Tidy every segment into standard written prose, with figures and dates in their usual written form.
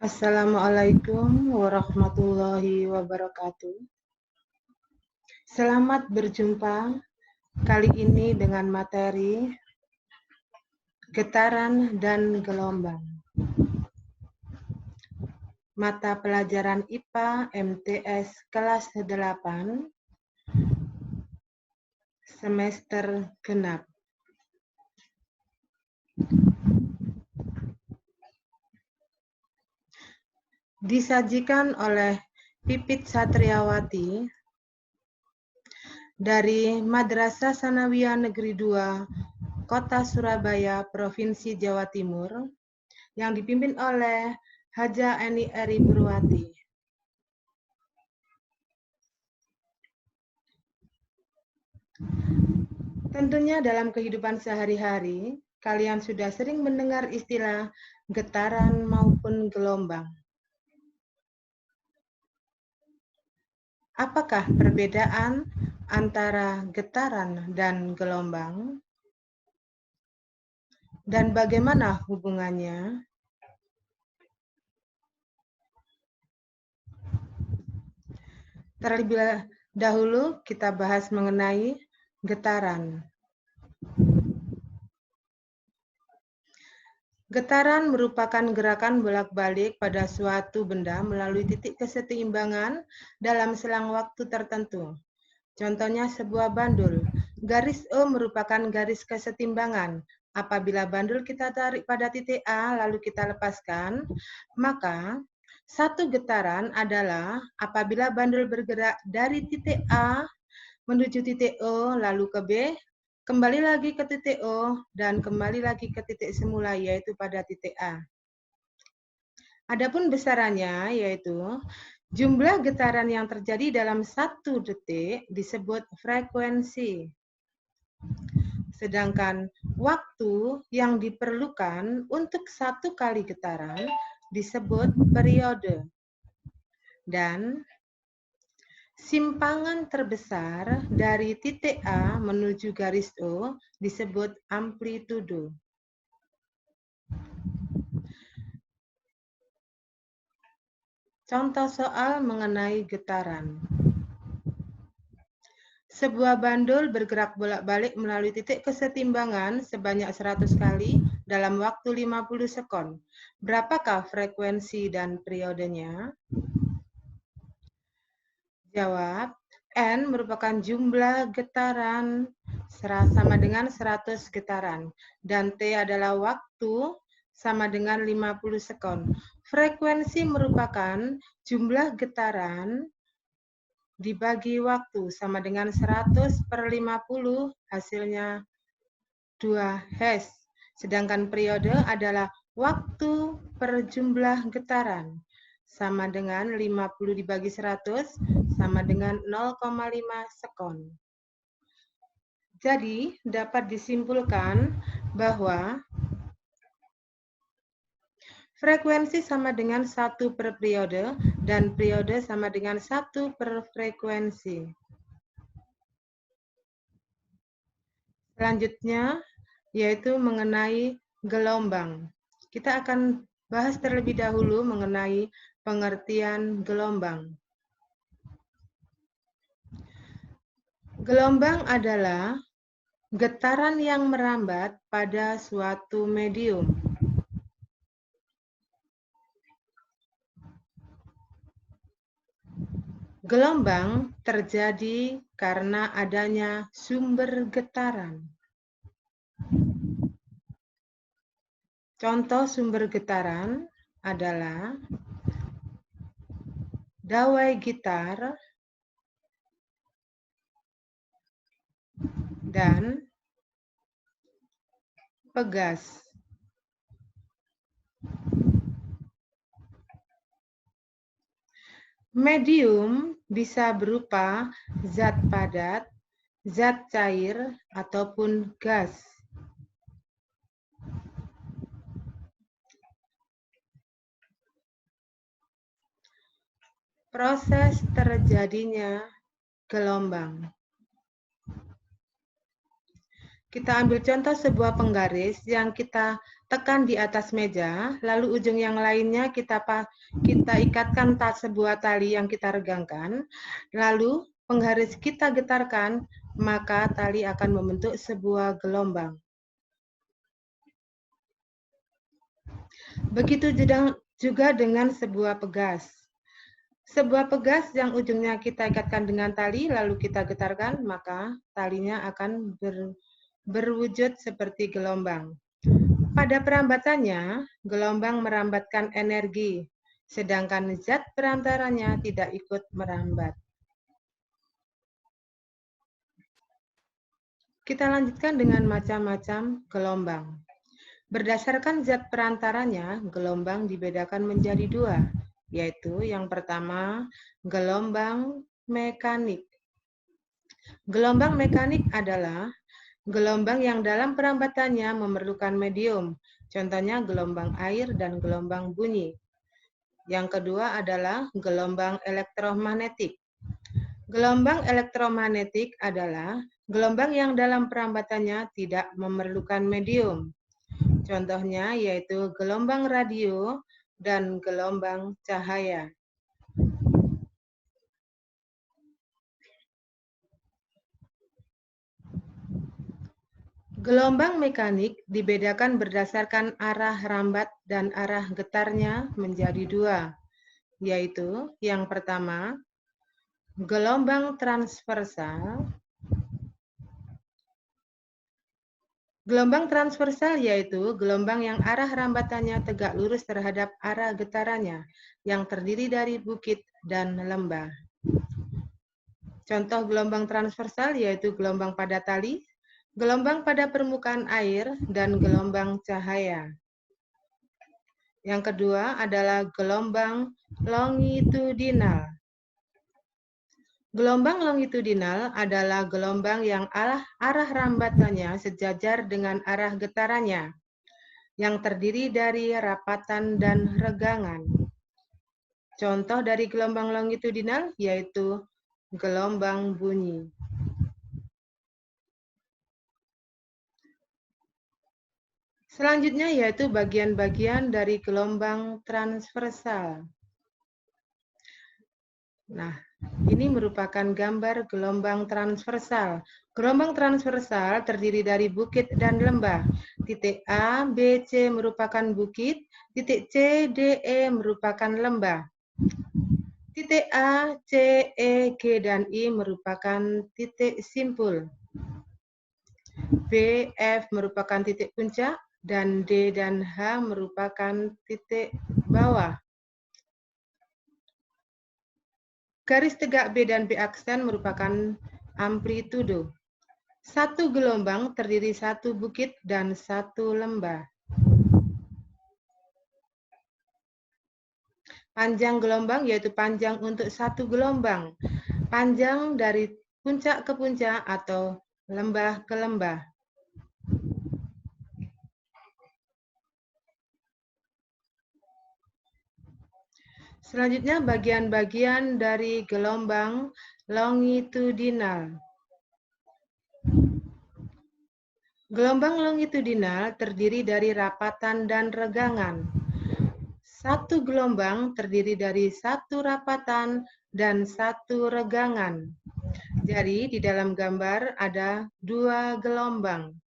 Assalamualaikum warahmatullahi wabarakatuh. Selamat berjumpa kali ini dengan materi getaran dan gelombang. Mata pelajaran IPA MTS kelas 8 semester genap. Disajikan oleh Pipit Satriawati dari Madrasah Sanawiyah Negeri 2, Kota Surabaya, Provinsi Jawa Timur, yang dipimpin oleh Haja Eni Eri Purwati. Tentunya dalam kehidupan sehari-hari, kalian sudah sering mendengar istilah getaran maupun gelombang. Apakah perbedaan antara getaran dan gelombang? Dan bagaimana hubungannya? Terlebih dahulu kita bahas mengenai getaran. Getaran merupakan gerakan bolak-balik pada suatu benda melalui titik keseimbangan dalam selang waktu tertentu. Contohnya sebuah bandul. Garis O merupakan garis kesetimbangan. Apabila bandul kita tarik pada titik A lalu kita lepaskan, maka satu getaran adalah apabila bandul bergerak dari titik A menuju titik O lalu ke B, kembali lagi ke titik O, dan kembali lagi ke titik semula, yaitu pada titik A. Adapun besarannya, yaitu jumlah getaran yang terjadi dalam 1 detik disebut frekuensi. Sedangkan waktu yang diperlukan untuk 1 kali getaran disebut periode. Dan simpangan terbesar dari titik A menuju garis O disebut amplitudo. Contoh soal mengenai getaran. Sebuah bandul bergerak bolak-balik melalui titik kesetimbangan sebanyak 100 kali dalam waktu 50 sekon. Berapakah frekuensi dan periodenya? Jawab, N merupakan jumlah getaran sama dengan 100 getaran. Dan T adalah waktu sama dengan 50 sekon. Frekuensi merupakan jumlah getaran dibagi waktu sama dengan 100 per 50, hasilnya 2 Hz. Sedangkan periode adalah waktu per jumlah getaran sama dengan 50 dibagi 100 sama dengan 0,5 sekon. Jadi dapat disimpulkan bahwa frekuensi sama dengan 1 per periode dan periode sama dengan 1 per frekuensi. Selanjutnya yaitu mengenai gelombang. Kita akan bahas terlebih dahulu mengenai pengertian gelombang. Gelombang adalah getaran yang merambat pada suatu medium. Gelombang terjadi karena adanya sumber getaran. Contoh sumber getaran adalah dawai gitar dan pegas. Medium bisa berupa zat padat, zat cair, ataupun gas. Proses terjadinya gelombang. Kita ambil contoh sebuah penggaris yang kita tekan di atas meja, lalu ujung yang lainnya kita ikatkan sebuah tali yang kita regangkan, lalu penggaris kita getarkan, maka tali akan membentuk sebuah gelombang. Begitu juga dengan sebuah pegas. Sebuah pegas yang ujungnya kita ikatkan dengan tali, lalu kita getarkan, maka talinya akan berwujud seperti gelombang. Pada perambatannya, gelombang merambatkan energi, sedangkan zat perantaranya tidak ikut merambat. Kita lanjutkan dengan macam-macam gelombang. Berdasarkan zat perantaranya, gelombang dibedakan menjadi dua, yaitu yang pertama, gelombang mekanik. Gelombang mekanik adalah gelombang yang dalam perambatannya memerlukan medium, contohnya gelombang air dan gelombang bunyi. Yang kedua adalah gelombang elektromagnetik. Gelombang elektromagnetik adalah gelombang yang dalam perambatannya tidak memerlukan medium. Contohnya yaitu gelombang radio dan gelombang cahaya. Gelombang mekanik dibedakan berdasarkan arah rambat dan arah getarnya menjadi dua, yaitu yang pertama, gelombang transversal. Gelombang transversal yaitu gelombang yang arah rambatannya tegak lurus terhadap arah getarannya, yang terdiri dari bukit dan lembah. Contoh gelombang transversal yaitu gelombang pada tali, gelombang pada permukaan air, dan gelombang cahaya. Yang kedua adalah gelombang longitudinal. Gelombang longitudinal adalah gelombang yang arah rambatannya sejajar dengan arah getarannya, yang terdiri dari rapatan dan regangan. Contoh dari gelombang longitudinal yaitu gelombang bunyi. Selanjutnya yaitu bagian-bagian dari gelombang transversal. Nah, ini merupakan gambar gelombang transversal. Gelombang transversal terdiri dari bukit dan lembah. Titik A, B, C merupakan bukit, titik C, D, E merupakan lembah. Titik A, C, E, G, dan I merupakan titik simpul. B, F merupakan titik puncak, dan D dan H merupakan titik bawah. Garis tegak B dan B aksen merupakan amplitudo. Satu gelombang terdiri satu bukit dan satu lembah. Panjang gelombang yaitu panjang untuk satu gelombang. Panjang dari puncak ke puncak atau lembah ke lembah. Selanjutnya bagian-bagian dari gelombang longitudinal. Gelombang longitudinal terdiri dari rapatan dan regangan. Satu gelombang terdiri dari satu rapatan dan satu regangan. Jadi di dalam gambar ada dua gelombang.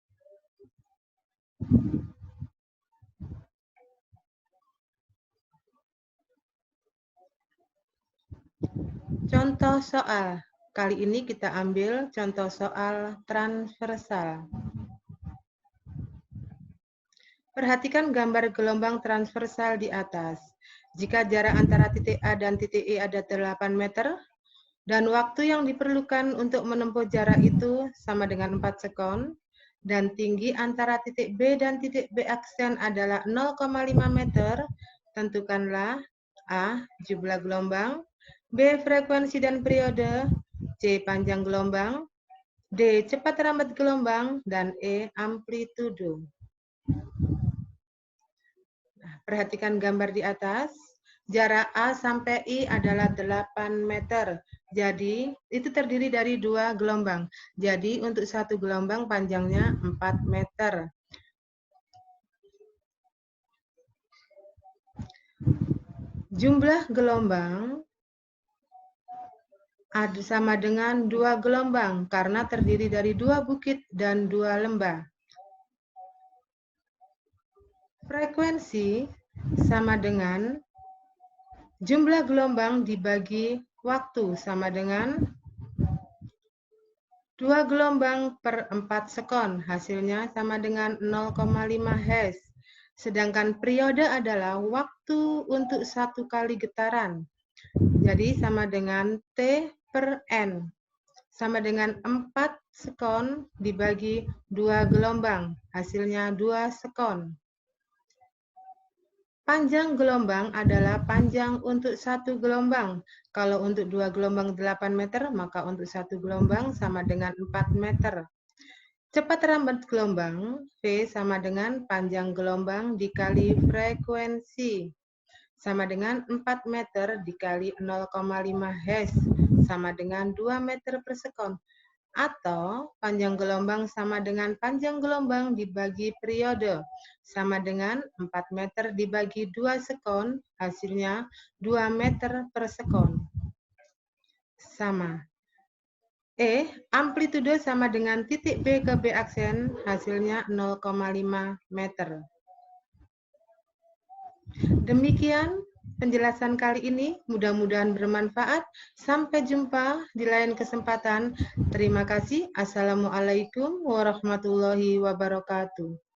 Contoh soal. Kali ini kita ambil contoh soal transversal. Perhatikan gambar gelombang transversal di atas. Jika jarak antara titik A dan titik E ada 8 meter, dan waktu yang diperlukan untuk menempuh jarak itu sama dengan 4 sekon, dan tinggi antara titik B dan titik B aksen adalah 0,5 meter, tentukanlah A. Jumlah gelombang, B. Frekuensi dan periode, C. Panjang gelombang, D. Cepat rambat gelombang, dan E. Amplitudo. Nah, perhatikan gambar di atas. Jarak A sampai I adalah 8 meter. Jadi, itu terdiri dari 2 gelombang. Jadi, untuk satu gelombang panjangnya 4 meter. Jumlah gelombang sama dengan 2 gelombang karena terdiri dari 2 bukit dan 2 lembah. Frekuensi sama dengan jumlah gelombang dibagi waktu sama dengan 2 gelombang per 4 sekon, hasilnya sama dengan 0,5 Hz. Sedangkan periode adalah waktu untuk satu kali getaran. Jadi sama dengan T per N. Sama dengan 4 sekon dibagi 2 gelombang, hasilnya 2 sekon. Panjang gelombang adalah panjang untuk satu gelombang. Kalau untuk 2 gelombang 8 meter, maka untuk satu gelombang sama dengan 4 meter. Cepat lambat gelombang, V sama dengan panjang gelombang dikali frekuensi. Sama dengan 4 meter dikali 0,5 Hz, sama dengan 2 meter per sekon. Atau panjang gelombang sama dengan panjang gelombang dibagi periode, sama dengan 4 meter dibagi 2 sekon, hasilnya 2 meter per sekon. Sama. Amplitude sama dengan titik B ke B aksen, hasilnya 0,5 meter. Demikian penjelasan kali ini, mudah-mudahan bermanfaat. Sampai jumpa di lain kesempatan. Terima kasih. Assalamualaikum warahmatullahi wabarakatuh.